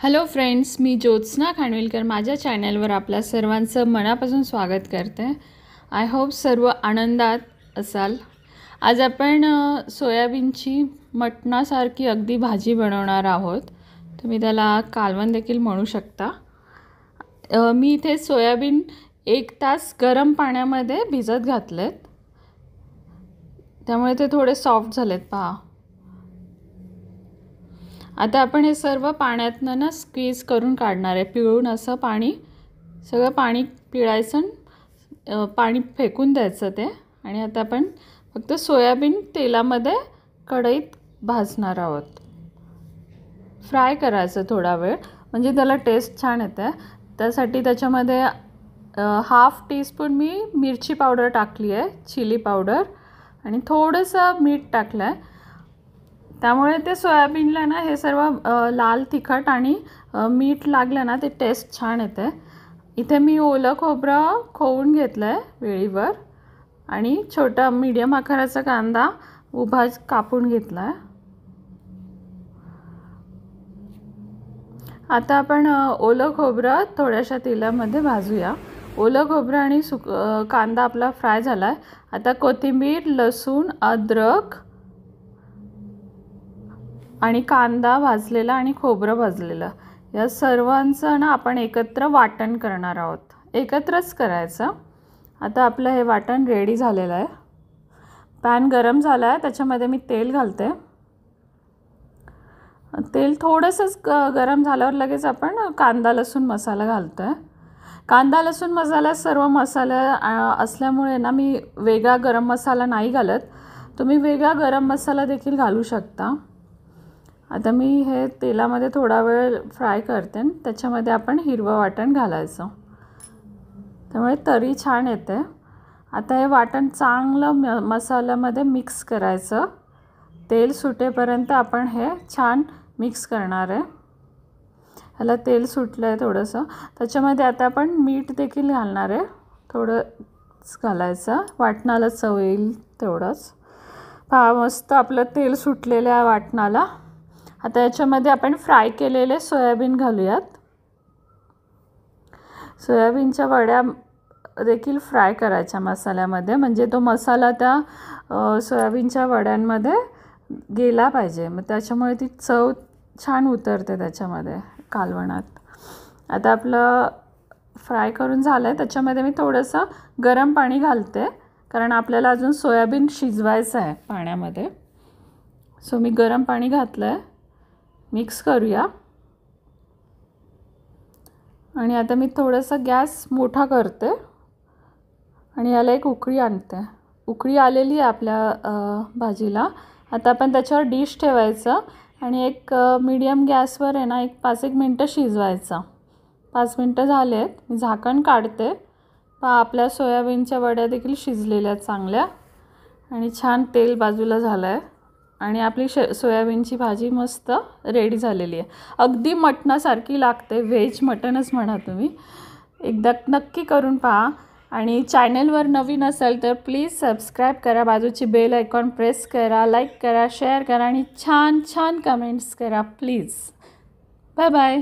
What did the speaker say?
Hello friends, मी ज्योत्स्ना खानविलकर माझ्या चॅनलवर आपल्या सर्वांचं मनापासून स्वागत करते. आय होप सर्व आनंदात असाल. आज आपण सोयाबीनची मटणासारखी अगदी भाजी बनवणार आहोत. तुम्ही त्याला कालवण देखील म्हणू शकता. मी इथे सोयाबीन 1 तास गरम पाण्यामध्ये भिजत घातलेत, त्यामुळे ते थोडे सॉफ्ट झालेत पहा. आता आपण हे सर्व पाण्यातनं ना स्क्वीज करून काढणार आहे. पिळून असं पाणी सगळं पाणी पिळायचं, पाणी फेकून द्यायचं ते. आणि आता आपण फक्त सोयाबीन तेलामध्ये कढईत भाजणार आहोत. फ्राय करायचं थोडा वेळ, म्हणजे त्याला टेस्ट छान येते. त्यासाठी त्याच्यामध्ये 1/2 टीस्पून मी मिरची पावडर टाकली आहे, चिली पावडर, आणि थोडंसं मीठ टाकलं आहे. त्यामुळे ते सोयाबीनला ना हे सर्व लाल तिखट आणि मीठ लागलं ना ते टेस्ट छान येते. इथे मी ओलं खोबरं खोवून घेतलं आहे वेळीवर, आणि छोटा मीडियम आकाराचा कांदा उभा कापून घेतला आहे. आता आपण ओलं खोबरं थोड्याशा तेलामध्ये भाजूया. ओलं खोबरं आणि कांदा आपला फ्राय झाला आहे. आता कोथिंबीर, लसूण, अद्रक आणि कांदा भाजलेला आणि खोबरं भाजलेलं या सर्वांचं ना आपण एकत्र वाटण करणार आहोत. एकत्रच करायचं. आता आपलं हे वाटण रेडी झालेलं आहे. पॅन गरम झाला आहे, त्याच्यामध्ये मी तेल घालते. तेल थोडंसंच गरम झाल्यावर लगेच आपण कांदा लसूण मसाला घालतो आहे. कांदा लसूण मसाला सर्व मसाले असल्यामुळे ना मी वेगळा गरम मसाला नाही घालत. तुम्ही वेगळा गरम मसाला देखील घालू शकता. आता मी हे तेलामध्ये थोडा वेळ फ्राय करते. त्याच्यामध्ये आपण हिरवं वाटण घालायचं, त्यामुळे तरी छान येते. आता हे वाटण चांगलं मसाल्यामध्ये मिक्स करायचं. तेल सुटेपर्यंत आपण हे छान मिक्स करणार आहे. ह्याला तेल सुटलं आहे थोडंसं. त्याच्यामध्ये आता आपण मीठ देखील घालणार आहे. थोडंच घालायचं, वाटणाला चव येईल तेवढंच. पहा, मस्त आपलं तेल सुटलेल्या वाटणाला. आता याच्यामध्ये आपण फ्राय केलेले सोयाबीन घालूयात. सोयाबीनच्या वड्या देखील फ्राय करायच्या मसाल्यामध्ये, म्हणजे तो मसाला त्या सोयाबीनच्या वड्यांमध्ये गेला पाहिजे. मग त्याच्यामुळे ती चव छान उतरते त्याच्यामध्ये कालवणात. आता आपलं फ्राय करून झालं आहे. त्याच्यामध्ये मी थोडंसं गरम पाणी घालते, कारण आपल्याला अजून सोयाबीन शिजवायचं आहे पाण्यामध्ये. सो मी गरम पाणी घातलं आहे. मिक्स करूया. आणि आता मी थोडंसं गॅस मोठा करते आणि याला एक उकळी आणते. उकळी आलेली आहे आपल्या भाजीला. आता आपण त्याच्यावर डिश ठेवायचं आणि एक मीडियम गॅसवर आहे ना 5-1 मिनटं शिजवायचं. 5 मिनटं झाले आहेत. मी झाकण काढते. आपल्या सोयाबीनच्या वड्या देखील शिजलेल्या आहेत चांगल्या, आणि छान तेल बाजूला झालं आहे. आणि आपली सोयाबीनची भाजी मस्त रेडी झालेली आहे. अगदी मटणासारखी लागते. व्हेज मटणच म्हणा तुम्ही. एकदा नक्की करून पहा. आणि चॅनलवर नवीन असाल तर प्लीज सबस्क्राईब करा, बाजूची बेल आयकॉन प्रेस करा, लाईक करा, शेअर करा आणि छान छान कमेंट्स करा प्लीज. Bye bye.